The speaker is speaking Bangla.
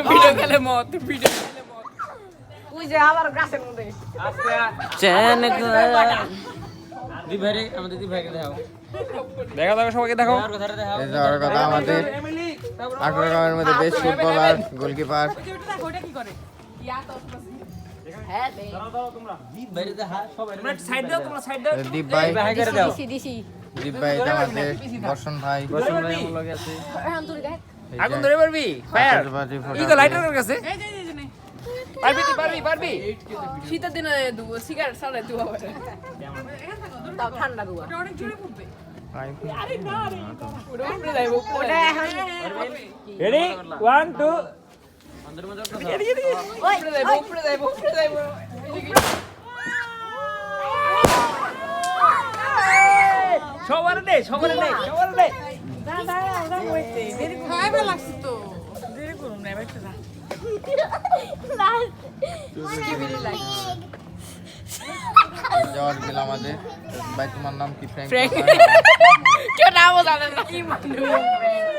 ভিডিও খেলে মত ভিডিও খেলে মত ওই যে আবার গাছের মধ্যে চেন দি ভাই আমাদের দি ভাইকে দেখাও দেখা সবাইকে দেখো এই যে ওর কথা আমাদের আগ্রামের মধ্যে বেস্ট ফুটবলার গোলকিপার ওটা কি করে হ্যাঁ দি ভাইরে দেখা সবাই তোমরা সাইড দাও তোমরা সাইড দাও দীপ ভাই ভাই করে দাও দিছি দীপ ভাই এটা আমাদের বর্ষণ ভাই বসুন ভাই আমার লগে আছে এখন তুই দেখ আগুন ধরে পারবি ফায়ার আতশবাজি এই তো লাইটারের কাছে এই যে এই যে পারবি তুই পারবি শীতের দিনে সিগারেট সাড়ে দু আবার তাও ঠান্ডা দুয়া অনেক জোরে পড়বে আরে না রে ওটা যাইব ওটা এখন রেডি 1 2 আমাদের মধ্যে একটা ওই উপরে যাইব সবার দে দাঁড়া হইতে দেরি খাই ভালো লাগছে তো দেরি করুন না এবার যা জর্জ বিল আমাদের ভাই তোমার নাম কি ফ্র্যাঙ্ক কেউ নামও জানে না কি মানুষ